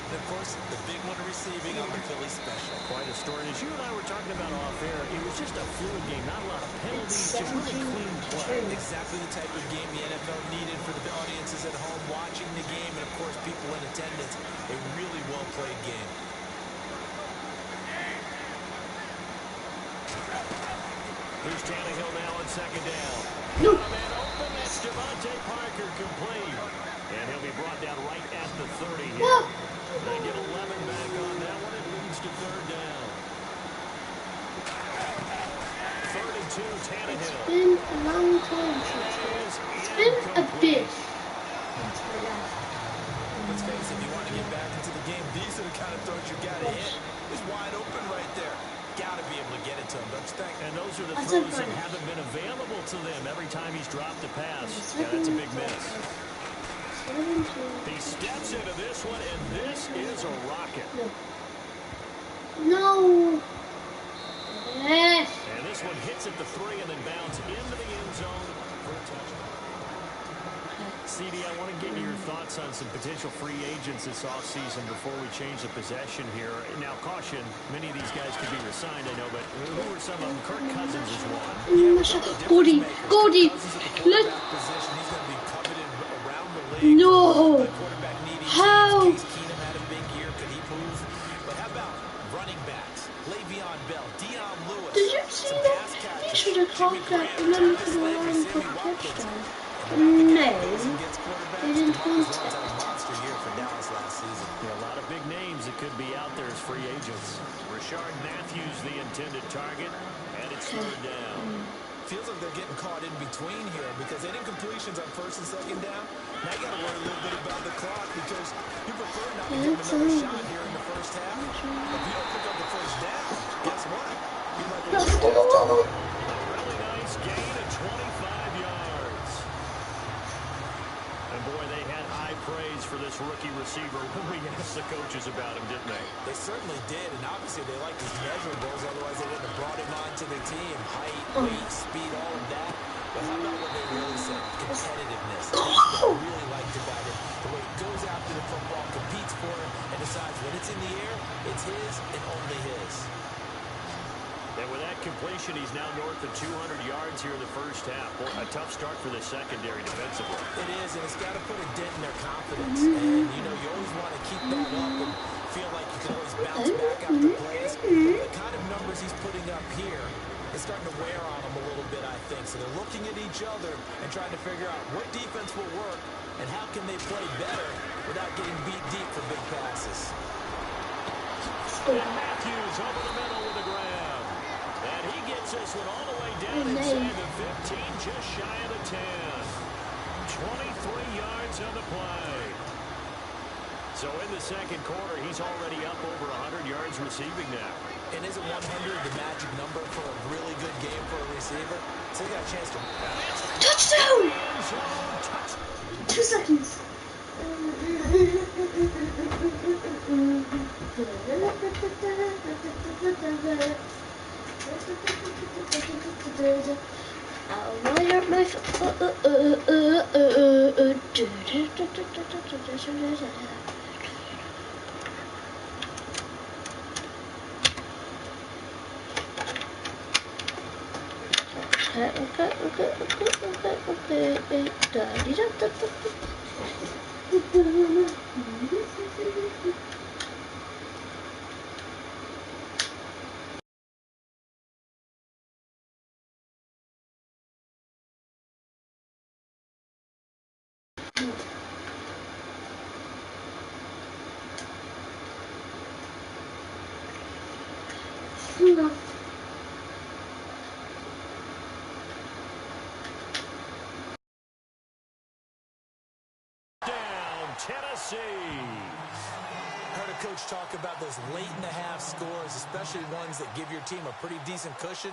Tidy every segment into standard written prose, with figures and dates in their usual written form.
And, of course, the big one receiving on the Philly special. Quite a story. As you and I were talking about off air, it was just a fluid game. Not a lot of It's penalties, just really clean play. 17-2. Exactly the type of game the NFL needed for the audiences at home watching the game and, of course, people in attendance. A really well-played game. Here's Tannehill now on second down. No. Got a man open. That's Devontae Parker complete. And he'll be brought down right at the 30 here. Whoa. They get 11 back on that one. It leads to third down. 3rd and 2, It's Tannehill. been a long time since it's been a bit. Let's face it, if you want to get back into the game, these are the kind of throws you got to hit. He's wide open right there. Got to be able to get it to him, don't you think? And those are the throws that haven't been available to them every time he's dropped a pass. Yeah, that's a big miss. He steps into this one, and this is a rocket. No. Yes. And this one hits at the 3 and then bounds into the end zone for a touchdown. CD, I want to get your thoughts on some potential free agents this offseason before we change the possession here. Now, caution, many of these guys could be resigned, I know, but who are some of them? Kirk Cousins is one. Gordy, let... No. How? Did you see that? He should have caught that and then he could have run for the touchdown. No, they didn't want it. A lot of big names that could be out there as free agents. Rashard Matthews, the intended target, and it's third down. Feels like they're getting caught in between here because any completions on 1st and 2nd down, now you got to worry a little bit about the clock because you prefer not to give another shot here in the 1st half. If you don't pick up the 1st down, guess what? You might be a really nice gain of 25 yards. And boy, they had high praise for this rookie receiver when we asked the coaches about him, didn't they? They certainly did, and obviously they liked his measurables, otherwise they wouldn't have brought him onto the team. Height, weight, speed, all of that. But how about what they really said? Competitiveness. That's what I really liked about it. The way he goes after the football, competes for it, and decides when it's in the air, it's his and only his. And with that completion, he's now north of 200 yards here in the 1st half. Boy, a tough start for the secondary defensively. It is, and it's got to put a dent in their confidence. And, you know, you always want to keep that up and feel like you can always bounce back after plays. But the kind of numbers he's putting up here is starting to wear on them a little bit, I think. So they're looking at each other and trying to figure out what defense will work and how can they play better without getting beat deep for big passes. And Matthews over the middle with the grab. And he gets this one all the way down inside the 15, just shy of the 10. 23 yards on the play. So in the 2nd quarter, he's already up over 100 yards receiving now. And isn't 100 the magic number for a really good game for a receiver? So he got a chance to... Touchdown! 2 seconds. Why aren't my... No. Down, Tennessee. Heard a coach talk about those late in the half scores, especially ones that give your team a pretty decent cushion.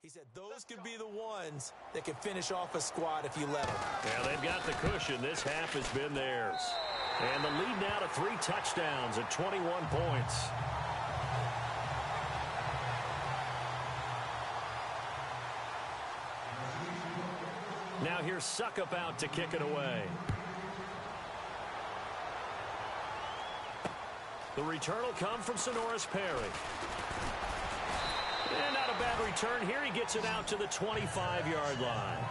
He said those could be the ones that could finish off a squad if you let them. Yeah, they've got the cushion. This half has been theirs. And the lead now to 3 touchdowns at 21 points. Now here's Suckup out to kick it away. The return will come from Sonoris Perry. And not a bad return here. He gets it out to the 25-yard line.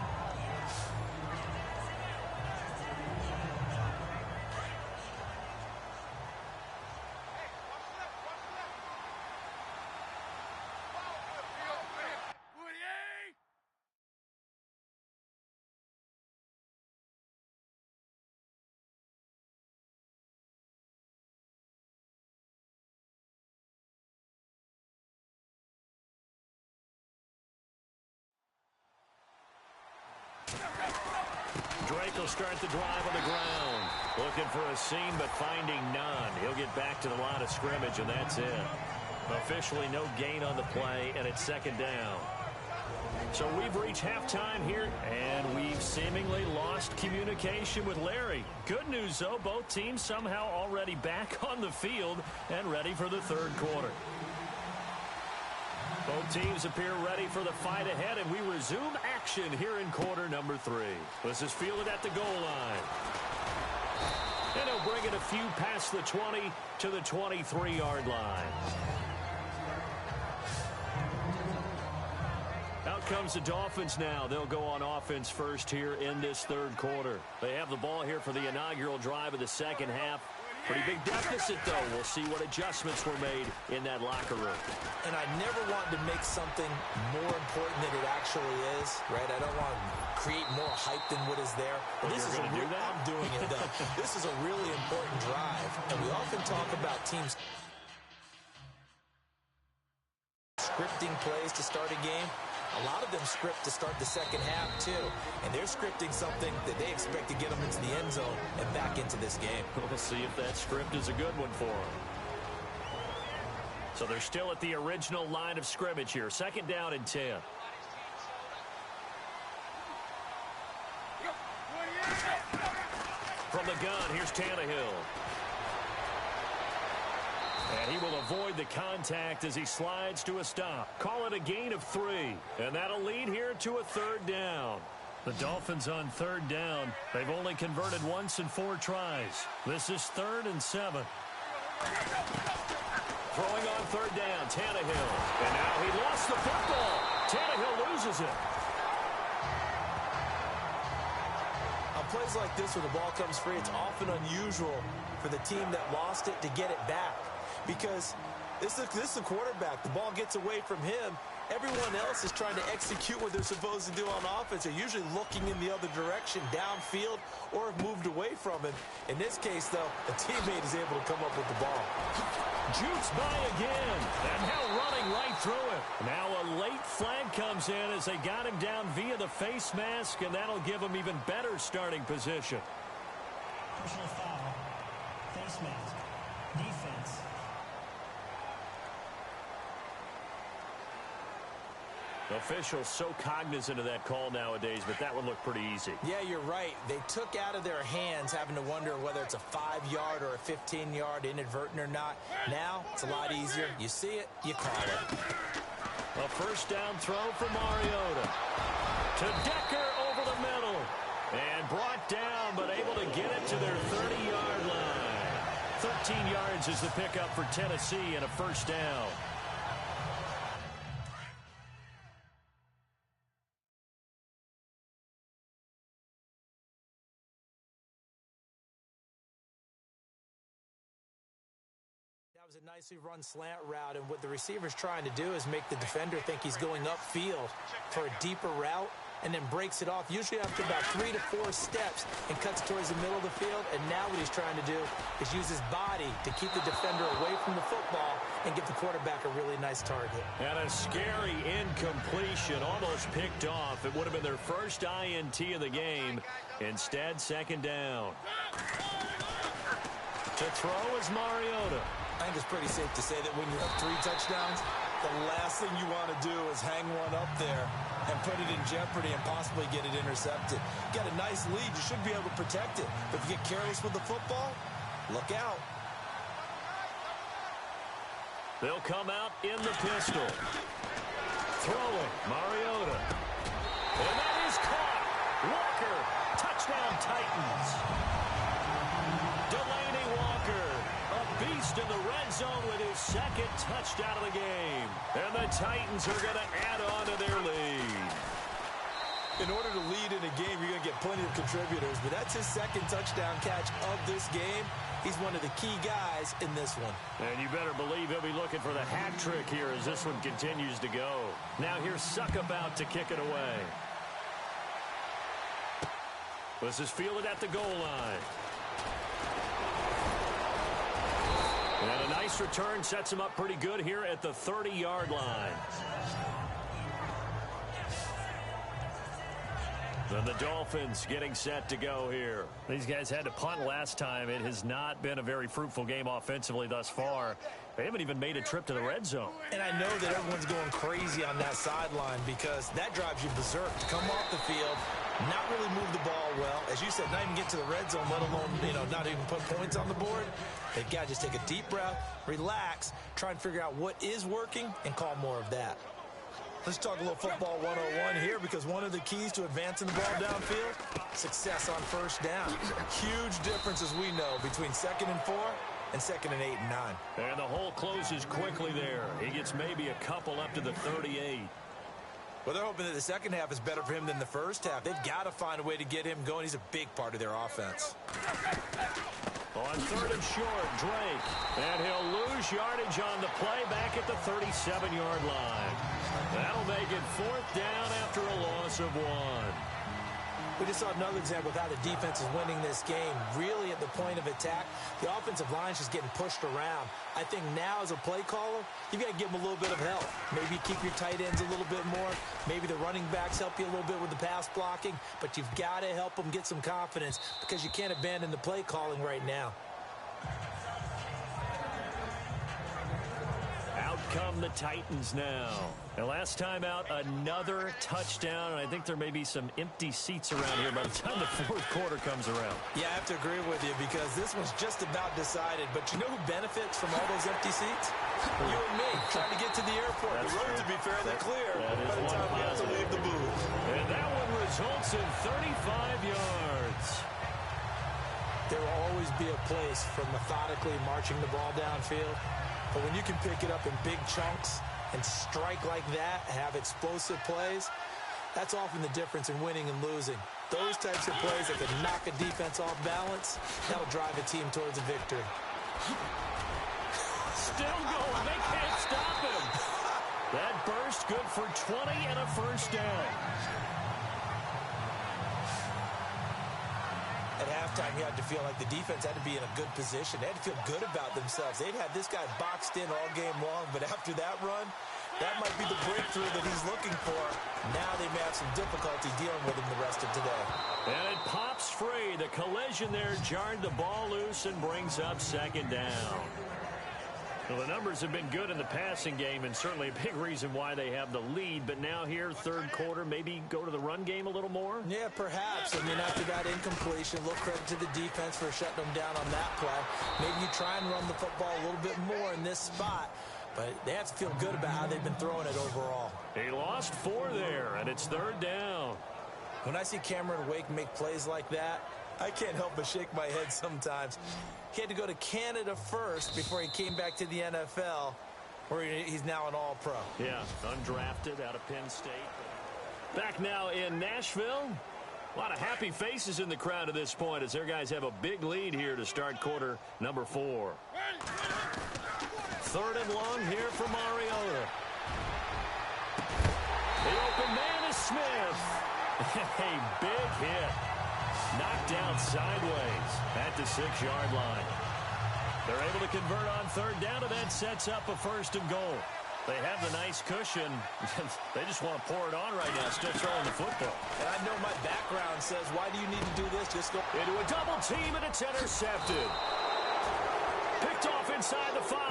Drake will start the drive on the ground. Looking for a seam, but finding none. He'll get back to the line of scrimmage, and that's it. Officially no gain on the play, and it's second down. So we've reached halftime here, and we've seemingly lost communication with Larry. Good news, though, both teams somehow already back on the field and ready for the third quarter. Both teams appear ready for the fight ahead, and we resume action here in quarter number 3. This is fielded at the goal line. And he'll bring it a few past the 20 to the 23-yard line. Out comes the Dolphins now. They'll go on offense first here in this third quarter. They have the ball here for the inaugural drive of the second half. Pretty big deficit, though. We'll see what adjustments were made in that locker room. And I never want to make something more important than it actually is, right? I don't want to create more hype than what is there. But this is I'm doing it, though. This is a really important drive. And we often talk about teams scripting plays to start a game. A lot of them script to start the second half, too. And they're scripting something that they expect to get them into the end zone and back into this game. We'll see if that script is a good one for them. So they're still at the original line of scrimmage here. Second down and 10. From the gun, here's Tannehill. And he will avoid the contact as he slides to a stop. Call it a gain of 3. And that'll lead here to a third down. The Dolphins on third down. They've only converted once in 4 tries. This is 3rd and 7. Throwing on third down, Tannehill. And now he lost the football. Tannehill loses it. On plays like this where the ball comes free, it's often unusual for the team that lost it to get it back. Because this is a quarterback. The ball gets away from him. Everyone else is trying to execute what they're supposed to do on offense. They're usually looking in the other direction, downfield, or have moved away from him. In this case, though, a teammate is able to come up with the ball. Jukes by again, and now running right through it. Now a late flag comes in as they got him down via the face mask, and that'll give him even better starting position. Personal foul, face mask, defense. Officials so cognizant of that call nowadays, but that would look pretty easy. Yeah, you're right. They took out of their hands having to wonder whether it's a 5-yard or a 15-yard, inadvertent or not. Now, it's a lot easier. You see it, you call it. A first down throw for Mariota. To Decker over the middle. And brought down, but able to get it to their 30-yard line. 13 yards is the pickup for Tennessee and a first down. That was a nicely run slant route, and what the receiver's trying to do is make the defender think he's going upfield for a deeper route, and then breaks it off, usually after about 3 to 4 steps, and cuts towards the middle of the field. And now what he's trying to do is use his body to keep the defender away from the football and get the quarterback a really nice target. And a scary incompletion, almost picked off. It would have been their first INT of the game. Instead, second down. To throw is Mariota. I think it's pretty safe to say that when you have 3 touchdowns, The last thing you want to do is hang one up there and put it in jeopardy and possibly get it intercepted. You got a nice lead. You should be able to protect it. But if you get careless with the football, look out. They'll come out in the pistol. Throwing, Mariota. And that is caught. Walker, touchdown Titans. Delaney Walker, a beast in the red zone with his second touchdown of the game. And the Titans are going to add on to their lead. In order to lead in a game, you're going to get plenty of contributors, but that's his second touchdown catch of this game. He's one of the key guys in this one. And you better believe he'll be looking for the hat trick here as this one continues to go. Now here's Suckabout to kick it away. This is fielded at the goal line. And a nice return sets him up pretty good here at the 30-yard line. And the Dolphins getting set to go here. These guys had to punt last time. It has not been a very fruitful game offensively thus far. They haven't even made a trip to the red zone. And I know that everyone's going crazy on that sideline because that drives you berserk. To come off the field, not really move the ball well. As you said, not even get to the red zone, let alone, not even put points on the board. They've got to just take a deep breath, relax, try and figure out what is working, and call more of that. Let's talk a little football 101 here because one of the keys to advancing the ball downfield, success on first down. Huge difference, as we know, between 2nd and 4 and 2nd and 8 and 9. And the hole closes quickly there. He gets maybe a couple up to the 38. Well, they're hoping that the second half is better for him than the first half. They've got to find a way to get him going. He's a big part of their offense. On 3rd and short, Drake. And he'll lose yardage on the play back at the 37-yard line. That'll make it 4th down after a loss of 1. We just saw another example of how the defense is winning this game. Really at the point of attack, the offensive line's just getting pushed around. I think now as a play caller, you've got to give them a little bit of help. Maybe keep your tight ends a little bit more. Maybe the running backs help you a little bit with the pass blocking. But you've got to help them get some confidence because you can't abandon the play calling right now. Out come the Titans now. And last time out, another touchdown. And I think there may be some empty seats around here by the time the 4th quarter comes around. Yeah, I have to agree with you because this one's just about decided. But you know who benefits from all those empty seats? You and me, trying to get to the airport. That's the road true. to be fairly clear by the time we have to leave the booth. And that one results in 35 yards. There will always be a place for methodically marching the ball downfield. But when you can pick it up in big chunks and strike like that, have explosive plays, that's often the difference in winning and losing. Those types of plays that can knock a defense off balance, that'll drive a team towards a victory. Still going. They can't stop him. That burst good for 20 and a first down. At halftime, you had to feel like the defense had to be in a good position. They had to feel good about themselves. They'd had this guy boxed in all game long, but after that run, that might be the breakthrough that he's looking for. Now they may have some difficulty dealing with him the rest of today. And it pops free. The collision there jarred the ball loose and brings up 2nd down. Well, the numbers have been good in the passing game and certainly a big reason why they have the lead. But now here, 3rd quarter, maybe go to the run game a little more? Yeah, perhaps. I mean, after that incompletion, a little credit to the defense for shutting them down on that play. Maybe you try and run the football a little bit more in this spot. But they have to feel good about how they've been throwing it overall. He lost 4 there, and it's 3rd down. When I see Cameron Wake make plays like that, I can't help but shake my head sometimes. He had to go to Canada first before he came back to the NFL, where he's now an All-Pro. Yeah, undrafted out of Penn State. Back now in Nashville. A lot of happy faces in the crowd at this point as their guys have a big lead here to start quarter number 4. 3rd and long here for Mariota. The open man is Smith. A big hit. Knocked down sideways at the 6-yard line. They're able to convert on 3rd down, and that sets up a 1st and goal. They have the nice cushion. They just want to pour it on right now, still throwing the football. And I know my background says, why do you need to do this? Just go into a double team, and it's intercepted. Picked off inside the 5.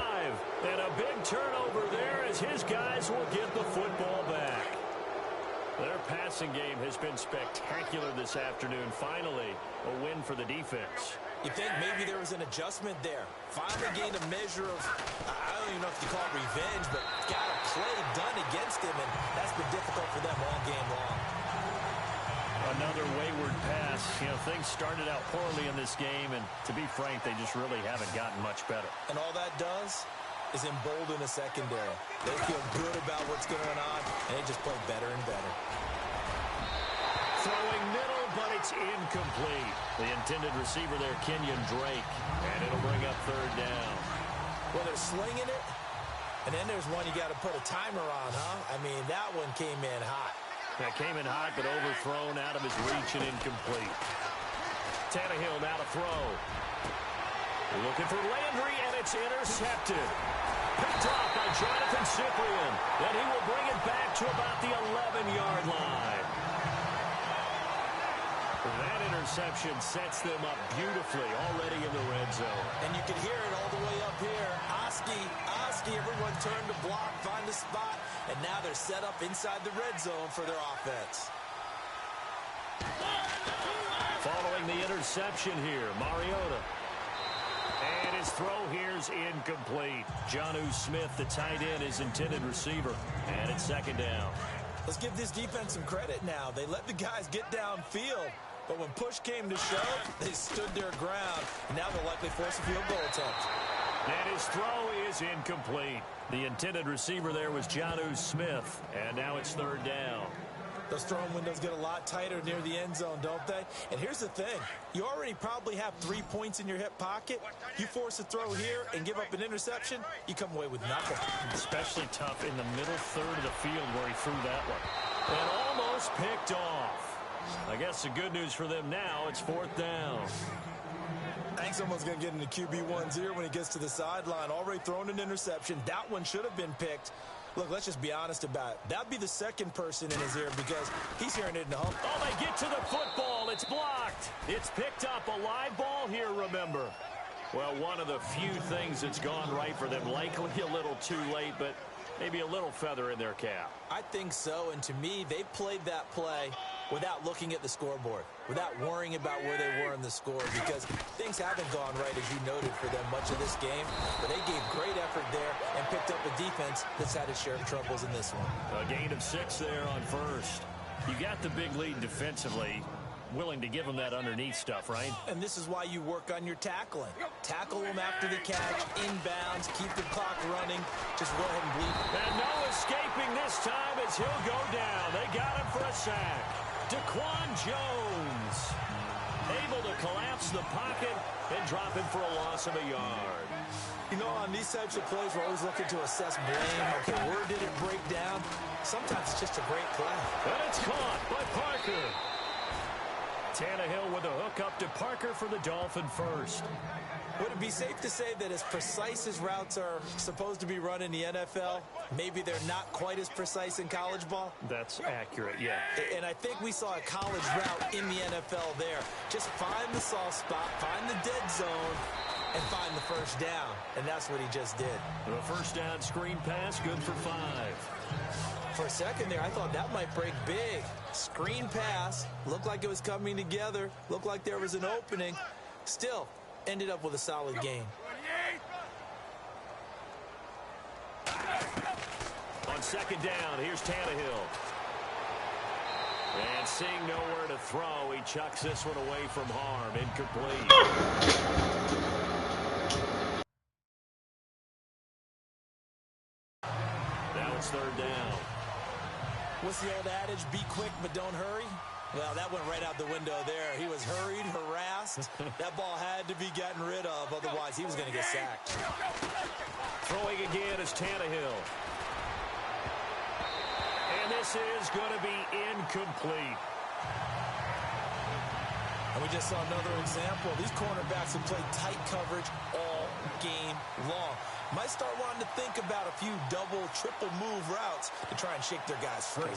And a big turnover there as his guys will get the football back. Their passing game has been spectacular this afternoon. Finally, a win for the defense. You think maybe there was an adjustment there. Finally gained a measure of, I don't even know if you call it revenge, but got a play done against him, and that's been difficult for them all game long. Another wayward pass. You know, things started out poorly in this game, and to be frank, they just really haven't gotten much better. And all that does is embolden a secondary. They feel good about what's going on, and they just play better and better. Throwing middle, but it's incomplete. The intended receiver there, Kenyon Drake, and it'll bring up 3rd down. Well, they're slinging it, and then there's one you got to put a timer on, huh? I mean, that one came in hot. That came in hot, but overthrown out of his reach and incomplete. Tannehill now to throw. Looking for Landry, and it's intercepted. Picked off by Jonathan Cyprien. Then he will bring it back to about the 11-yard line. That interception sets them up beautifully already in the red zone. And you can hear it all the way up here. Oski, everyone turned to block, find a spot, and now they're set up inside the red zone for their offense. Following the interception here, Mariota. And his throw here's incomplete. Jonnu Smith, the tight end, is intended receiver. And it's 2nd down. Let's give this defense some credit now. They let the guys get downfield. But when push came to shove, they stood their ground. And now they'll likely force a field goal attempt. And his throw is incomplete. The intended receiver there was Jonnu Smith. And now it's 3rd down. Those throwing windows get a lot tighter near the end zone, don't they? And here's the thing. You already probably have 3 points in your hip pocket. You force a throw here and give up an interception, you come away with nothing. Especially tough in the middle third of the field where he threw that one. And almost picked off. I guess the good news for them now, it's 4th down. I think someone's going to get into QB1's ear when he gets to the sideline. Already thrown an interception. That one should have been picked. Look, let's just be honest about it. That'd be the second person in his ear because he's hearing it in the home. Oh, they get to the football. It's blocked. It's picked up. A live ball here, remember. Well, one of the few things that's gone right for them. Likely a little too late, but maybe a little feather in their cap. I think so, and to me, they played that play without looking at the scoreboard, without worrying about where they were in the score, because things haven't gone right, as you noted, for them much of this game. But they gave great effort there and picked up a defense that's had its share of troubles in this one. A gain of 6 there on 1st. You got the big lead defensively. Willing to give them that underneath stuff, right? And this is why you work on your tackling. Tackle them after the catch, inbounds, keep the clock running. Just go ahead and bleed. And no escaping this time as he'll go down. They got him for a sack. Daquan Jones able to collapse the pocket and drop him for a loss of a yard. You know, on these types of plays, we're always looking to assess blame. Okay, where did it break down? Sometimes it's just a great play. And it's caught by Parker. Tannehill with a hook up to Parker for the Dolphin first. Would it be safe to say that as precise as routes are supposed to be run in the NFL, maybe they're not quite as precise in college ball? That's accurate, yeah. And I think we saw a college route in the NFL there. Just find the soft spot, find the dead zone, and find the first down. And that's what he just did. The first down screen pass, good for 5. For a second there, I thought that might break big. Screen pass, looked like it was coming together, looked like there was an opening. Still, ended up with a solid gain. On 2nd down, here's Tannehill. And seeing nowhere to throw, he chucks this one away from harm. Incomplete. Now it's 3rd down. What's the old adage? Be quick, but don't hurry. Well, that went right out the window there. He was hurried, harassed. That ball had to be gotten rid of, otherwise he was going to get sacked. Throwing again is Tannehill. And this is going to be incomplete. And we just saw another example. These cornerbacks have played tight coverage all game long. Might start wanting to think about a few double, triple move routes to try and shake their guys free.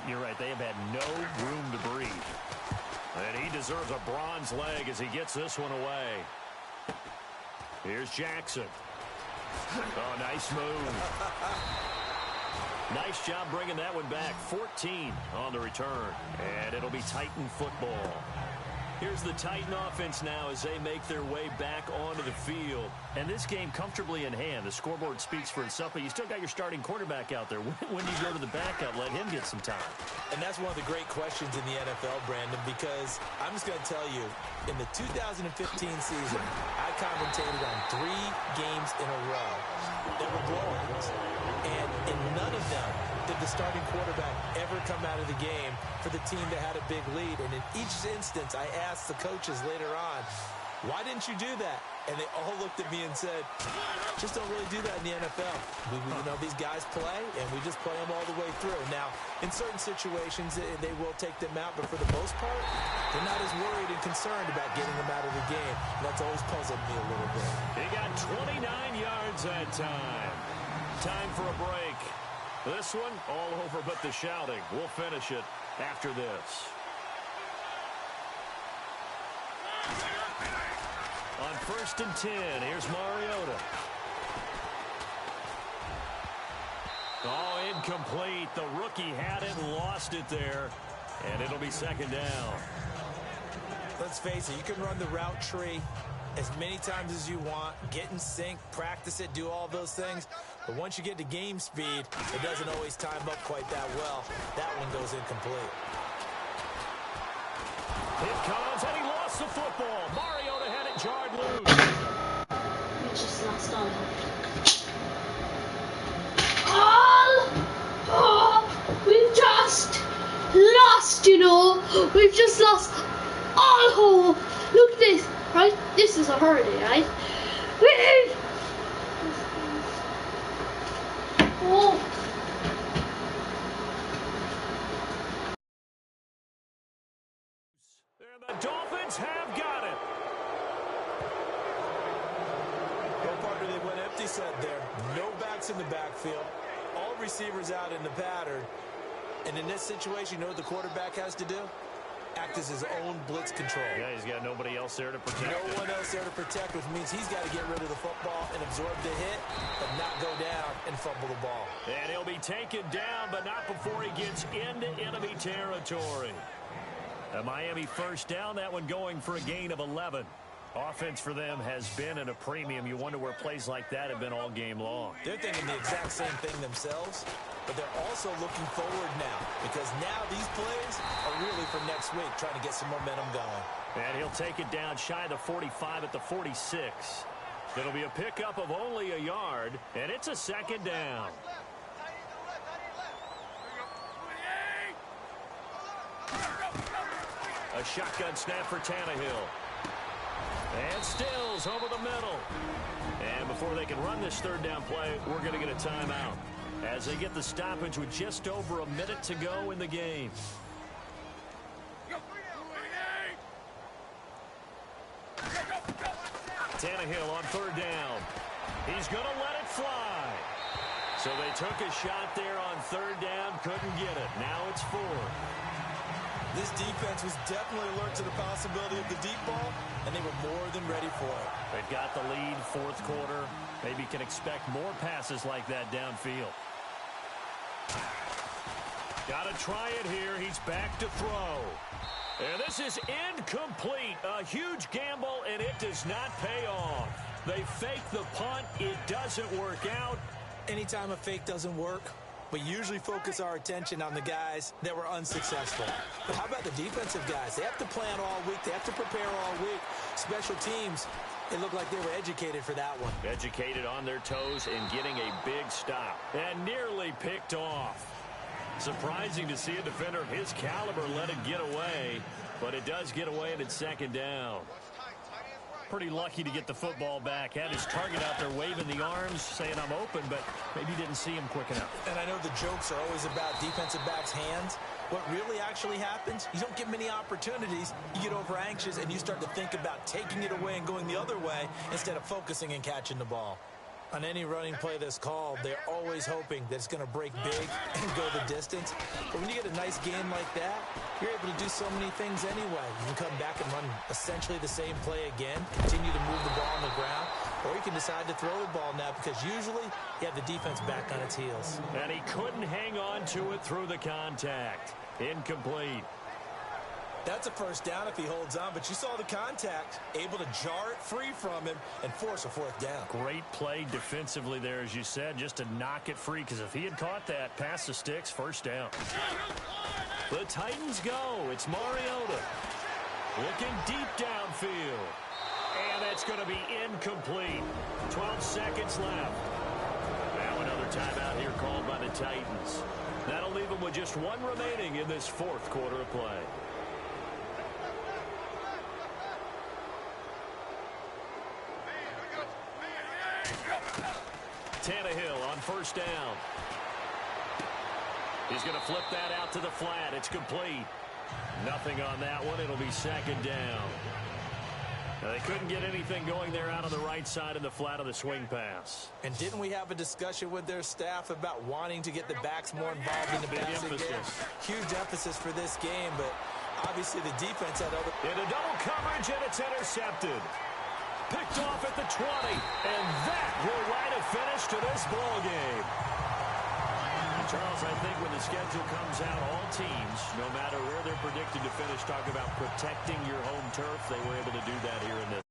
You're right, they have had no room to breathe. And he deserves a bronze leg as he gets this one away. Here's Jackson. Oh, nice move. Nice job bringing that one back. 14 on the return. And it'll be Titan football. Here's the Titan offense now as they make their way back onto the field. And this game comfortably in hand. The scoreboard speaks for itself, but you still got your starting quarterback out there. When do you go to the backup, let him get some time? And that's one of the great questions in the NFL, Brandon, because I'm just going to tell you, in the 2015 season, I commentated on 3 games in a row that were blowouts. And in none of them did the starting quarterback ever come out of the game for the team that had a big lead. And in each instance, I asked the coaches later on, why didn't you do that? And they all looked at me and said, just don't really do that in the NFL. You know, these guys play, and we just play them all the way through. Now, in certain situations, they will take them out, but for the most part, they're not as worried and concerned about getting them out of the game. And that's always puzzled me a little bit. He got 29 yards that time. Time for a break. This one, all over but the shouting. We'll finish it after this. On 1st and 10, here's Mariota. Oh, incomplete. The rookie had it and lost it there. And it'll be 2nd down. Let's face it, you can run the route tree as many times as you want, get in sync, practice it, do all those things. But once you get to game speed, it doesn't always time up quite that well. That one goes incomplete. It comes, and he lost the football. Mariota had it jarred loose. We just lost all. We've just lost, you know. We've just lost all hope. Look at this, right? This is a hurry, right? Oh. And the Dolphins have got it. No partner, they went empty set there. No backs in the backfield. All receivers out in the pattern. And in this situation, you know what the quarterback has to do? Act as his own blitz control. Yeah, he's got nobody else there to protect. No one else there to protect, which means he's got to get rid of the football and absorb the hit, but not go down and fumble the ball. And he'll be taken down, but not before he gets into enemy territory. A Miami 1st down, that one going for a gain of 11. Offense for them has been at a premium. You wonder where plays like that have been all game long. They're thinking the exact same thing themselves, but they're also looking forward now because now these plays are really for next week, trying to get some momentum going. And he'll take it down shy of the 45 at the 46. It'll be a pickup of only a yard, and it's a 2nd down. A shotgun snap for Tannehill. And Stills over the middle. And before they can run this 3rd down play, we're going to get a timeout as they get the stoppage with just over a minute to go in the game. Tannehill on 3rd down. He's going to let it fly. So they took a shot there on 3rd down, couldn't get it. Now it's 4. This defense was definitely alert to the possibility of the deep ball, and they were more than ready for it. They've got the lead, 4th quarter. Maybe can expect more passes like that downfield. Got to try it here. He's back to throw. And this is incomplete. A huge gamble, and it does not pay off. They fake the punt. It doesn't work out. Anytime a fake doesn't work, we usually focus our attention on the guys that were unsuccessful. But how about the defensive guys? They have to plan all week. They have to prepare all week. Special teams, it looked like they were educated for that one. Educated on their toes and getting a big stop. And nearly picked off. Surprising to see a defender of his caliber let it get away. But it does get away and it's 2nd down. Pretty lucky to get the football back. Had his target out there waving the arms, saying I'm open, but maybe didn't see him quick enough. And I know the jokes are always about defensive backs' hands. What really actually happens, you don't get many opportunities. You get over anxious and you start to think about taking it away and going the other way instead of focusing and catching the ball. On any running play that's called, they're always hoping that it's going to break big and go the distance. But when you get a nice game like that, you're able to do so many things anyway. You can come back and run essentially the same play again, continue to move the ball on the ground, or you can decide to throw the ball now because usually you have the defense back on its heels. And he couldn't hang on to it through the contact. Incomplete. That's a first down if he holds on, but you saw the contact, able to jar it free from him and force a fourth down. Great play defensively there, as you said, just to knock it free, because if he had caught that, pass the sticks, first down. The Titans go. It's Mariota. Looking deep downfield. And that's going to be incomplete. 12 seconds left. Now another timeout here called by the Titans. That'll leave them with just one remaining in this fourth quarter of play. Tannehill on first down. He's going to flip that out to the flat. It's complete. Nothing on that one. It'll be second down. Now, they couldn't get anything going there out on the right side of the flat of the swing pass. And didn't we have a discussion with their staff about wanting to get the backs more involved in the passing game? Huge emphasis for this game, but obviously the defense had other... Into double coverage, and it's intercepted. Picked off at the 20, and that will write a finish to this ball game. Charles, I think when the schedule comes out, all teams, no matter where they're predicted to finish, talk about protecting your home turf. They were able to do that here in this.